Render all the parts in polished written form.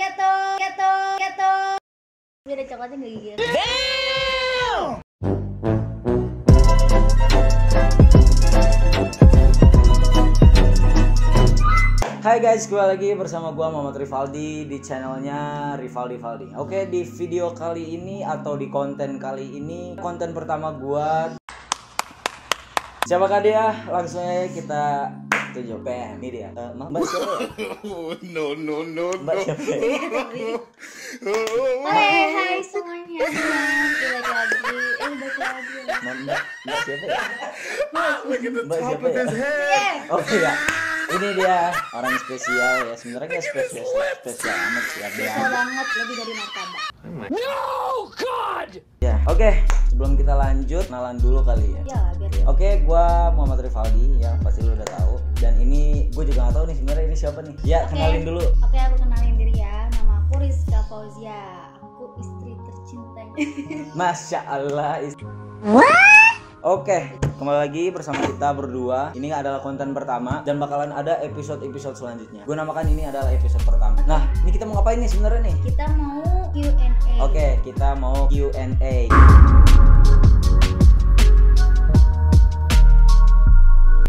Biar coklatnya nggak gigil. Hai guys, kembali lagi bersama gua Muhammad Rivaldi di channelnya Rivaldi. Oke, di video kali ini atau di konten kali ini, konten pertama gua. Siapakah dia? Langsung aja kita tunjuk. Ini dia. Mbak siapa? No. Mbak siapa? Hai semuanya. Balik lagi. Mbak siapa ya? Look at the Mbak top siapa of ya? his head. Oh iya. Ini dia orang spesial ya. Sebenarnya nggak spesial amat sih. Bisa banget, lebih dari martabak. Ya, oke. Sebelum kita lanjut, kenalan dulu kali ya. Ya biar ya. Oke, gua Muhammad Rivaldi ya, pasti lu udah tahu. Dan ini gue juga nggak tahu nih sebenarnya ini siapa nih. Ya, kenalin dulu. Oke, aku kenalin diri ya. Nama aku Rizka Fauzia. Aku istri tercintanya. Masya Allah. Oke, kembali lagi bersama kita berdua. Ini adalah konten pertama dan bakalan ada episode-episode selanjutnya. Gue namakan ini adalah episode pertama. Nah, ini kita mau ngapain nih sebenarnya nih? Kita mau Q&A. Oke, kita mau Q&A.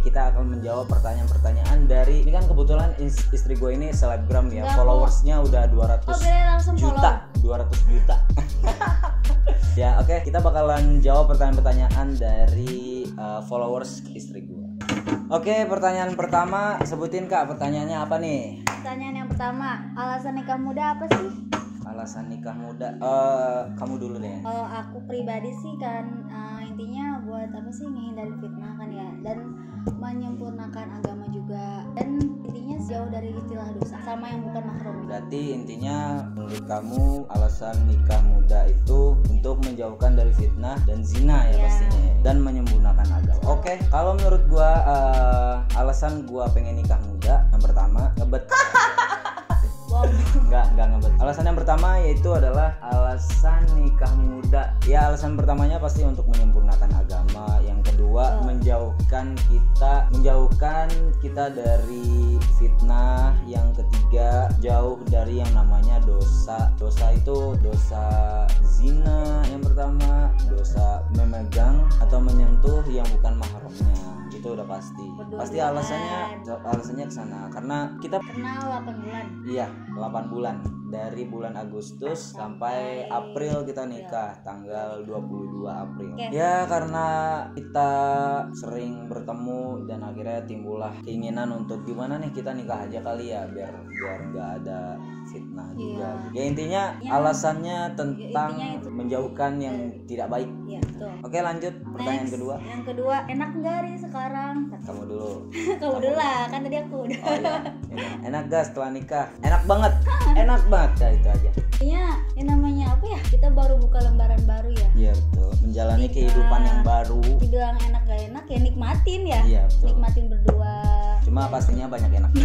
Kita akan menjawab pertanyaan-pertanyaan dari, ini kan kebetulan istri gue ini selebgram ya. Enggak, followersnya udah 200 langsung juta. 200 juta. Ya, oke, kita bakalan jawab pertanyaan-pertanyaan dari followers istri gue. Oke, pertanyaan pertama, sebutin Kak, pertanyaannya apa nih? Pertanyaan yang pertama, alasan nikah muda apa sih? Alasan nikah muda, kamu dulu deh. Kalau aku pribadi sih kan intinya buat apa sih, ngehindari fitnah kan ya, dan menyempurnakan agama juga, dan intinya jauh dari istilah dosa sama yang bukan mahram. Berarti intinya menurut kamu alasan nikah muda itu untuk menjauhkan dari fitnah dan zina ya, pastinya ya, dan menyempurnakan agama. Oke, kalau menurut gua alasan gua pengen nikah muda, yang pertama ngebet. Wow. Enggak ngebet. Alasan yang pertama yaitu adalah alasan nikah muda. Ya, alasan pertamanya pasti untuk menyempurnakan agama. Yang kedua, menjauhkan kita dari fitnah. Yang ketiga, jauh dari yang namanya dosa. Dosa itu dosa zina yang pertama, dosa memegang atau menyentuh yang bukan mahramnya. Itu udah pasti. Pasti alasannya ke sana karena kita kenal 8 bulan. Iya, 8 bulan. Dari bulan Agustus sampai April kita nikah, tanggal 22 April. Ya, karena kita sering bertemu dan akhirnya timbullah keinginan untuk gimana nih kita nikah aja kali ya, biar nggak ada fitnah juga. Ya intinya alasannya tentang menjauhkan yang tidak baik. Iya, betul. Oke, lanjut pertanyaan kedua. Yang kedua, enak nggak nih sekarang? Kamu dulu. Kamu dulu lah, kan tadi aku udah. Oh iya. Enak gak setelah nikah? Enak banget. Ya itu aja. Kayaknya yang namanya apa ya? Kita baru buka lembaran baru ya. Iya betul. Menjalani kehidupan yang baru. Dibilang enak gak enak ya nikmatin ya. Iya betul. Nikmatin berdua. Cuma pastinya banyak enak.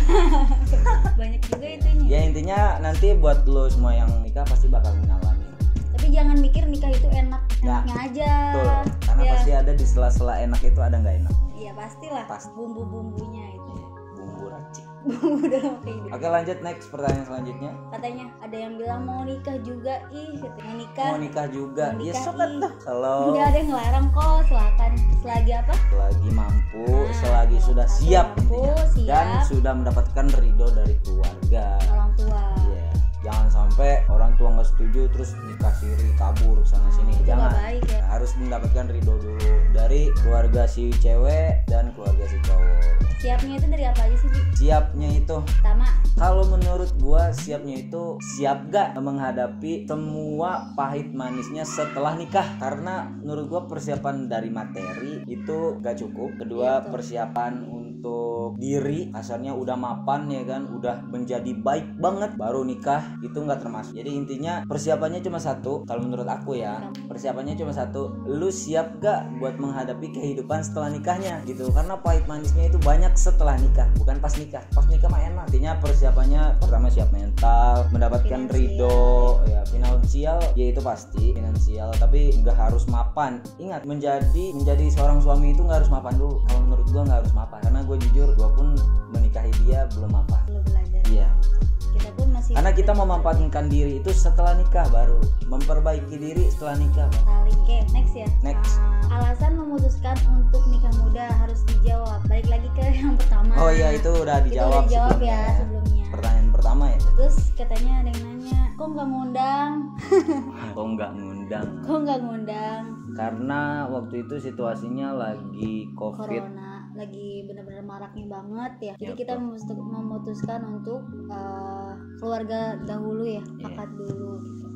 Banyak juga itunya. Ya intinya nanti buat lo semua yang nikah pasti bakal mengalami. Tapi jangan mikir nikah itu enaknya aja. Betul. Karena pasti ada di sela-sela enak itu ada nggak enak. Iya pastilah. Pasti. Bumbu-bumbunya itu. Bumbu racik. Bumbu dalam kehidupan. Oke, lanjut next pertanyaan selanjutnya. Katanya ada yang bilang mau nikah juga, katanya nikah. Mau nikah juga. Ya sobat tuh. Kalau nggak ada yang ngelarang kok, silakan. Selagi apa? Selagi mampu, selagi sudah siap intinya. Dan sudah mendapatkan ridho dari keluarga. Orang tua. Iya. Jangan sampai orang tua nggak setuju terus nikah siri kabur sana sini. Jangan. Baik, ya. Harus mendapatkan ridho dulu dari keluarga si cewek dan keluarga si cowok. Siapnya itu dari apa aja sih, Bi? Siapnya itu Pertama, kalau menurut gua siapnya itu siap gak menghadapi semua pahit manisnya setelah nikah. Karena menurut gua persiapan dari materi itu gak cukup. Kedua, persiapan untuk diri kasarnya udah mapan ya kan, udah menjadi baik banget, baru nikah itu nggak termasuk. Jadi intinya persiapannya cuma satu. Kalau menurut aku ya, persiapannya cuma satu. Lu siap gak buat menghadapi kehidupan setelah nikahnya gitu. Karena pahit manisnya itu banyak setelah nikah, bukan pas nikah. Pas nikah mah enak. Artinya persiapannya pertama siap mental, mendapatkan ridho ya, finansial ya itu pasti finansial, tapi nggak harus mapan. Ingat, menjadi seorang suami itu nggak harus mapan dulu. Kalau menurut gua nggak harus mapan, karena gue jujur, gue pun menikahi dia belum mapan. belum belajar. Iya. kita pun masih Karena kita memanfaatkan diri itu setelah nikah, baru memperbaiki diri setelah nikah. saling. Oke, next ya. Next. Alasan memutuskan untuk nikah muda harus dijawab. Balik lagi ke yang pertama. Oh iya, itu udah Itu dijawab, udah dijawab sebelumnya. ya sebelumnya. Pertanyaan pertama ya. Terus katanya ada yang nanya, kok nggak ngundang? Kok nggak ngundang? Kok nggak ngundang? Karena waktu itu situasinya lagi COVID. Corona lagi benar-benar maraknya banget ya. Jadi Ya, kita memutuskan untuk keluarga dahulu ya, Iya. akad dulu gitu.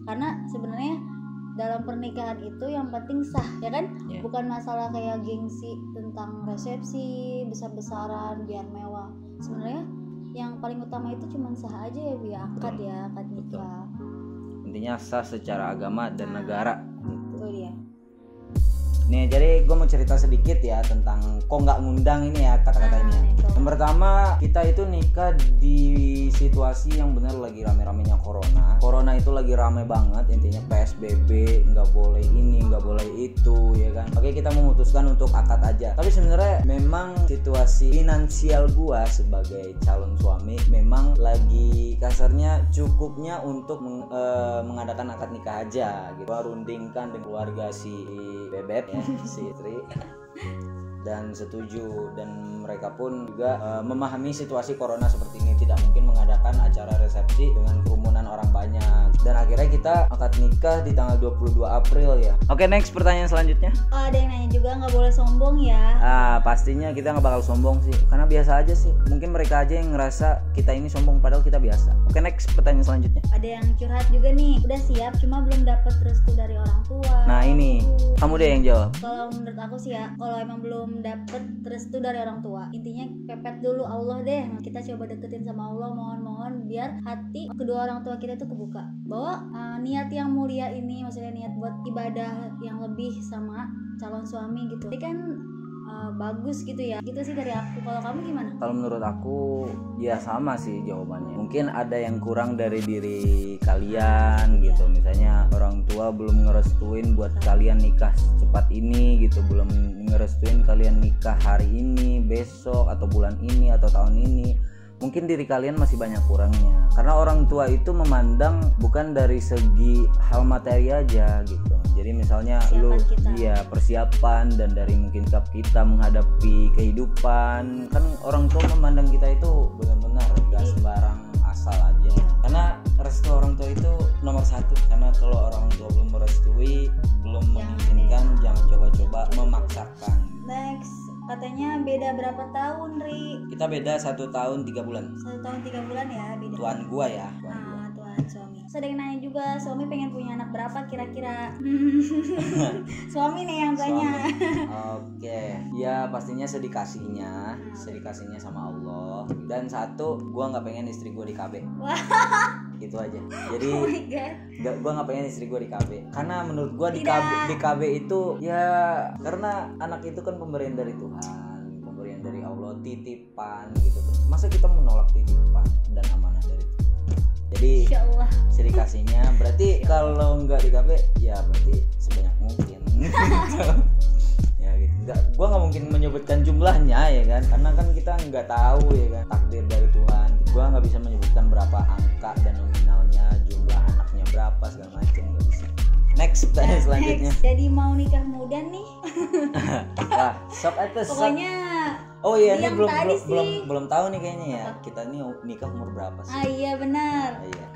Karena sebenarnya dalam pernikahan itu yang penting sah ya kan, Iya. bukan masalah kayak gengsi tentang resepsi besar-besaran biar mewah. Sebenarnya yang paling utama itu cuma sah aja ya, biar akad ya, akad nikah. Intinya sah secara agama dan negara. Itu dia. Nih, jadi gue mau cerita sedikit ya tentang kok nggak ngundang ini ya kata-katanya. Itu. Yang pertama, kita itu nikah di situasi yang benar lagi rame-ramenya corona. Corona itu lagi rame banget, intinya PSBB, nggak boleh ini, nggak boleh itu, ya kan. Oke, kita memutuskan untuk akad aja. Tapi sebenarnya memang situasi finansial gua sebagai calon suami memang lagi kasarnya cukupnya untuk mengadakan akad nikah aja gitu. Gua rundingkan dengan keluarga si Bebek ya, si istri, dan setuju, dan mereka pun juga memahami situasi corona seperti ini, tidak mungkin mengadakan acara resepsi dengan kerumunan orang banyak, dan akhirnya kita akad nikah di tanggal 22 April ya. Oke, next pertanyaan selanjutnya. Oh, ada yang nanya juga nggak boleh sombong ya. Pastinya kita nggak bakal sombong sih, karena biasa aja sih. Mungkin mereka aja yang ngerasa kita ini sombong padahal kita biasa. Oke, next pertanyaan selanjutnya. Ada yang curhat juga nih, udah siap cuma belum dapat restu dari orang tua. Nah, ini kamu deh yang jawab. Kalau menurut aku sih ya, kalau emang belum dapet restu dari orang tua, intinya pepet dulu Allah deh. Kita coba deketin sama Allah, mohon-mohon biar hati kedua orang tua kita itu kebuka bahwa niat yang mulia ini, maksudnya niat buat ibadah yang lebih sama calon suami gitu. Jadi kan bagus gitu ya. Gitu sih dari aku. Kalau kamu gimana? Kalau menurut aku ya sama sih jawabannya. Mungkin ada yang kurang dari diri kalian gitu. Misalnya orang tua belum ngerestuin buat kalian nikah secepat ini gitu, belum ngerestuin kalian nikah hari ini, besok, atau bulan ini, atau tahun ini. Mungkin diri kalian masih banyak kurangnya. Karena orang tua itu memandang bukan dari segi hal materi aja gitu. Jadi misalnya persiapan dan dari mungkin sikap kita menghadapi kehidupan. Kan orang tua memandang kita itu benar-benar gak sembarang asal aja. Karena restu orang tua itu nomor satu. Karena kalau orang tua belum merestui, belum mengizinkan, jangan coba-coba memaksakan. Next, katanya beda berapa tahun, Ri? Kita beda 1 tahun 3 bulan. 1 tahun 3 bulan ya beda. Tuan gua ya. Tuan suami. Terus ada yang nanya juga, suami pengen punya anak berapa kira-kira? Suami nih yang tanya. Oke, ya pastinya sedikasihnya sama Allah. Dan satu, gua nggak pengen istri gua di KB. Gitu aja. Jadi Oh my God. gua nggak pengen istri gua di KB. Karena menurut gua di KB itu ya, karena anak itu kan pemberian dari Tuhan, pemberian dari Allah, titipan gitu. Masa kita menolak titipan dan amanah dari Tuhan? Jadi sedikasihnya berarti kalau nggak di KB ya berarti sebanyak mungkin. Ya gitu. Gua nggak mungkin menyebutkan jumlahnya ya kan, karena kan kita nggak tahu ya kan takdir dari Tuhan. Gua nggak bisa menyebutkan berapa angka dan nominalnya, jumlah anaknya berapa segala macam, nggak bisa. Next pertanyaan selanjutnya. Jadi mau nikah muda nih. Wah, sok atas. Pokoknya Oh iya, ini yang belum tadi belum tahu nih kayaknya ya. Kita nih nikah umur berapa sih? iya benar. Iya.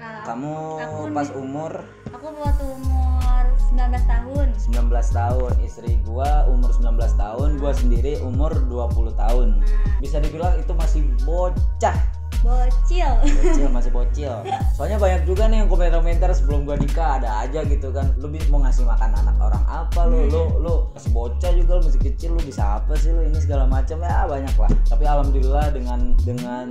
Aku Pas umur Aku waktu umur 19 tahun. 19 tahun, istri gua umur 19 tahun, gua sendiri umur 20 tahun. Bisa dibilang itu masih bocah. Bocil. Masih bocil. Soalnya banyak juga nih yang komentar sebelum gua nikah, ada aja gitu kan. Lu mau ngasih makan anak orang apa lu masih bocah juga, lu masih kecil, lu bisa apa sih lu ini segala macam ya, banyak lah. Tapi alhamdulillah dengan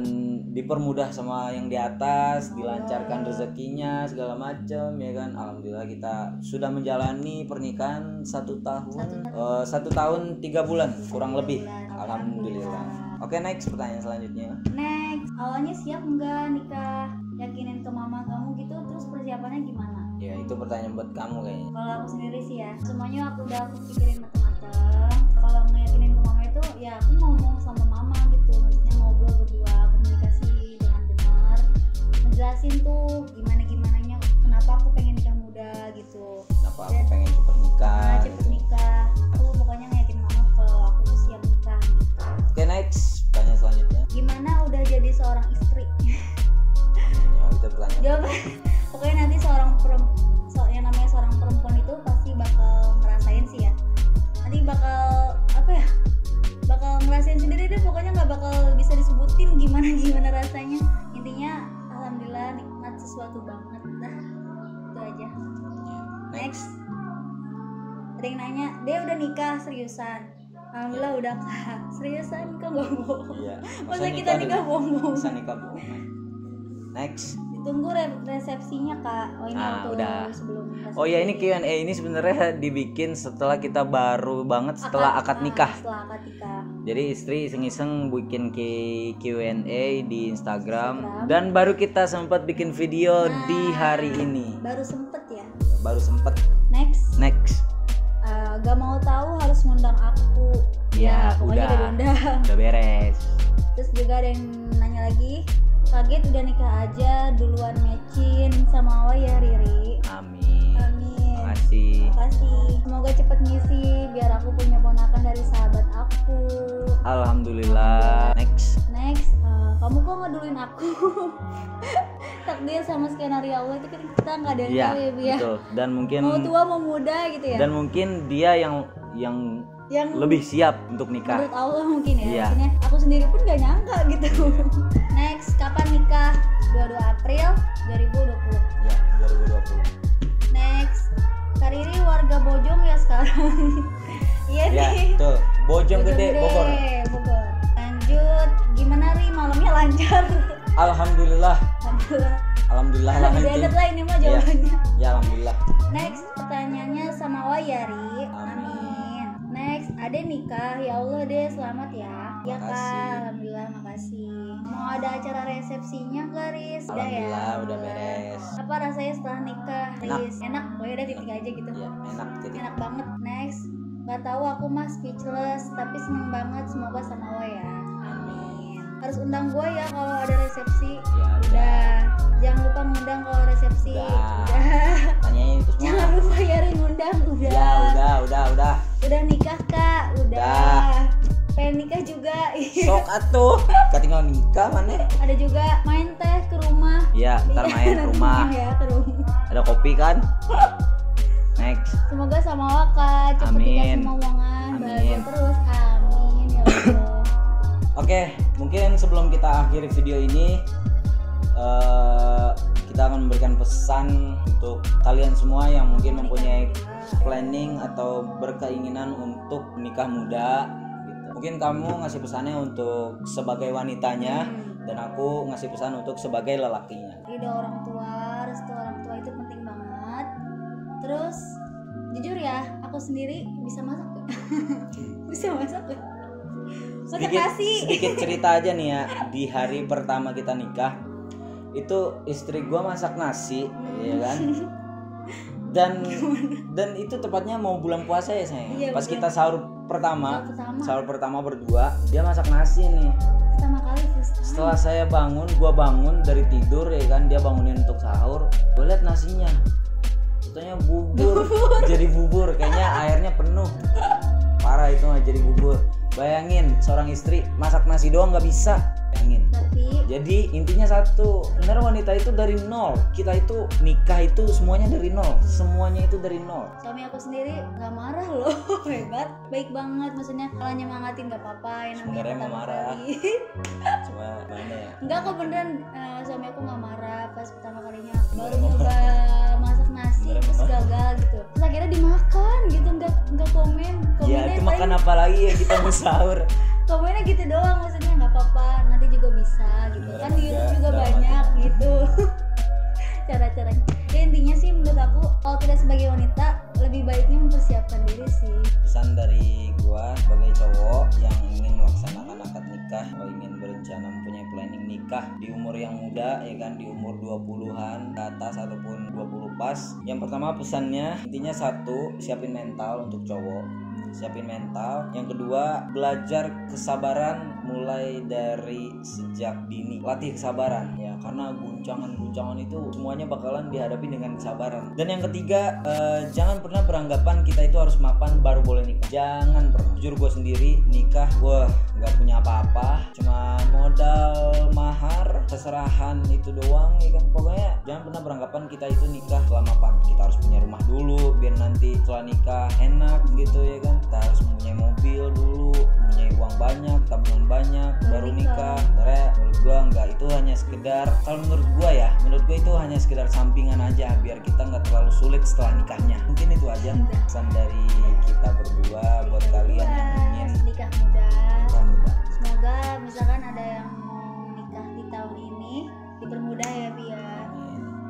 dipermudah sama yang di atas, dilancarkan rezekinya segala macam ya kan. Alhamdulillah kita sudah menjalani pernikahan 1 tahun 1 tahun 3 bulan kurang lebih. Alhamdulillah. Oke, next pertanyaan selanjutnya. Next, awalnya siap nggak nikah? Yakinin ke mama kamu gitu, terus persiapannya gimana? Ya itu pertanyaan buat kamu kayaknya. Kalau aku sendiri sih ya, semuanya aku pikirin matang-matang. Kalau ngeyakinin ke mama itu, ya aku ngomong sama mama gitu, maksudnya ngobrol berdua, komunikasi dengan benar. jelasin tuh gimana-gimananya kenapa aku pengen nikah muda gitu. Kenapa aku pengen cepet nikah? Cepet nikah. Aku pokoknya ngayakin mama kalau aku tuh siap nikah. Oke, next. Tanya selanjutnya. Gimana udah jadi seorang istri? Ya, itu pertanyaan. Jawaban. Pokoknya nanti yang namanya seorang perempuan itu pasti bakal ngerasain sih ya. Nanti bakal bakal ngerasain sendiri deh, pokoknya nggak bakal bisa disebutin gimana rasanya. Intinya alhamdulillah nikmat sesuatu banget dah, itu aja. Next, ada yang nanya, dia udah nikah seriusan? Alhamdulillah udah kak, seriusan kok nggak bohong? Iya. Masa kita nikah bohong? Masa nikah bohong. Next. Ditunggu resepsinya kak. Oh ini waktu udah. sebelum resepsi. Oh ya, ini Q&A ini sebenarnya dibikin setelah kita baru banget setelah akad nikah. Setelah akad nikah. Jadi istri iseng-iseng bikin Q&A di Instagram dan baru kita sempat bikin video di hari ini. Baru sempet ya. Baru sempet. Next. Gak mau tahu harus ngundang aku. Ya, pokoknya udah diundang. Udah beres. Terus juga ada yang nanya lagi, kaget udah nikah aja duluan matchin sama Awa ya Riri. Amin. Makasih. Semoga cepet ngisi biar aku punya ponakan dari sahabat aku. Alhamdulillah. Next. Kamu kok ngeduluin aku? Takdir sama skenario Allah itu kan kita nggak ada yang tahu ya Bu ya. Betul. Dan mungkin mau tua mau muda gitu ya. Dan mungkin dia yang lebih siap untuk nikah. Menurut Allah mungkin ya. Iya. Maksudnya aku sendiri pun gak nyangka gitu. Next, kapan nikah? 22 April 2020. Ya, 2020. Next, Kariri warga Bojong ya sekarang. Iya Ya, nih. tuh. Bojong gede Bogor. Lanjut, gimana Ri malamnya lancar? Alhamdulillah. Alhamdulillah lah Udah itu. lah ini mah jawabannya. Ya, alhamdulillah. Next, pertanyaannya sama Wayari. Amin. Next, Ade nikah. Ya Allah deh, selamat ya. Ya Makasih. Kak, alhamdulillah makasih. Mau ada acara resepsinya nggak Riz? Udah ya. Alhamdulillah, udah beres. Apa rasanya setelah nikah, Riz? Enak. Pokoknya udah titik aja gitu. Ya, enak titik. Enak banget. Next, nggak tahu aku mah speechless, tapi seneng banget. Semoga sama Wa ya. Amin. Harus undang gue ya kalau ada resepsi. Ya, Udah. Jangan lupa ngundang kalau resepsi. Udah. Tanyain itu semua. Jangan lupa ya Ri ngundang. Udah. Ya, udah. Udah nikah Kak. Udah. Pengen nikah juga. Sok atuh. Ketinggal nikah mana? Ada juga main teh ke rumah. Iya, ntar main ke rumah. Ya, ke rumah. Ada kopi kan? Next. Semoga sama Waka cepet dikasih omongan, bahagia terus. Amin ya Allah. Oke, mungkin sebelum kita akhiri video ini kita akan memberikan pesan untuk kalian semua yang mungkin mempunyai planning atau berkeinginan untuk nikah muda gitu. Mungkin kamu ngasih pesannya untuk sebagai wanitanya dan aku ngasih pesan untuk sebagai lelakinya. Ridho orang tua, restu orang tua itu penting banget. Terus jujur ya, aku sendiri bisa masak gak? Bisa masak gak? Masak nasi. Sedikit cerita aja nih ya. Di hari pertama kita nikah itu istri gua masak nasi, ya kan? Dan itu tepatnya mau bulan puasa ya sayang. Iya, pas betul. kita sahur pertama berdua, dia masak nasi nih. Pertama kali first time. Setelah saya bangun, gua bangun dari tidur ya kan, dia bangunin untuk sahur. Gua lihat nasinya, katanya bubur. Jadi bubur, kayaknya airnya penuh. Parah itu mah jadi bubur. Bayangin seorang istri masak nasi doang nggak bisa. Bayangin. Jadi intinya satu, benar wanita itu dari nol. Kita itu nikah itu semuanya dari nol. Semuanya itu dari nol. Suami aku sendiri nggak marah loh, hebat, baik banget. Maksudnya kalau nyemangatin nggak apa-apa, yang namanya Sebenarnya pertama mau marah. kali. Cuma mana ya? Enggak kok beneran, suami aku nggak marah pas pertama kalinya baru nyoba masak nasi terus gagal gitu. Terus akhirnya dimakan gitu, nggak komen. Ya itu makan apa lagi ya kita mau sahur. Komennya gitu doang, maksudnya nggak apa-apa, nanti juga bisa gitu. Kan di YouTube juga banyak gitu. Cara-caranya. Ya intinya sih menurut aku kalau kita sebagai wanita lebih baiknya mempersiapkan diri sih. Pesan dari gua sebagai cowok yang ingin melaksanakan akad nikah atau ingin berencana mempunyai planning nikah di umur yang muda ya kan, di umur 20-an ke atas ataupun 20 pas. Yang pertama pesannya intinya satu, siapin mental untuk cowok. Siapin mental. Yang kedua, belajar kesabaran mulai dari sejak dini. Latih kesabaran ya, karena guncangan itu semuanya bakalan dihadapi dengan kesabaran. Dan yang ketiga, jangan pernah beranggapan kita itu harus mapan baru boleh nikah. Jangan pernah. Jujur gue sendiri nikah, wah nggak punya apa-apa, cuma modal mahar seserahan itu doang ya kan. Pokoknya jangan pernah beranggapan kita itu nikah setelah mapan. Kita harus punya rumah dulu biar nanti setelah nikah enak gitu ya kan. Kita harus mempunyai mobil dulu, mempunyai uang banyak, tabungan banyak, baru nikah. Sebenarnya menurut gua enggak, itu hanya sekedar, kalau menurut gua itu hanya sekedar sampingan aja biar kita nggak terlalu sulit setelah nikahnya. Mungkin itu aja pesan dari kita berdua buat kalian yang ingin nikah muda. muda. Semoga misalkan ada yang mau nikah di tahun ini dipermudah ya Bi ya.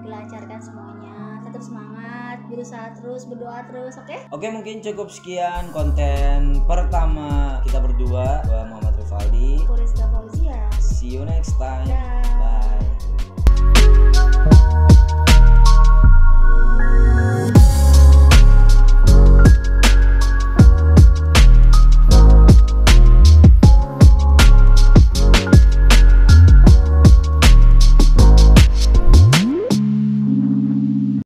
Dilancarkan semuanya. Tetap semangat, berusaha terus, berdoa terus, oke? Oke, mungkin cukup sekian konten pertama kita berdua. Gua Muhammad Rivaldi. Aku Rizka Fauzia. See you next time. Dah. Bye.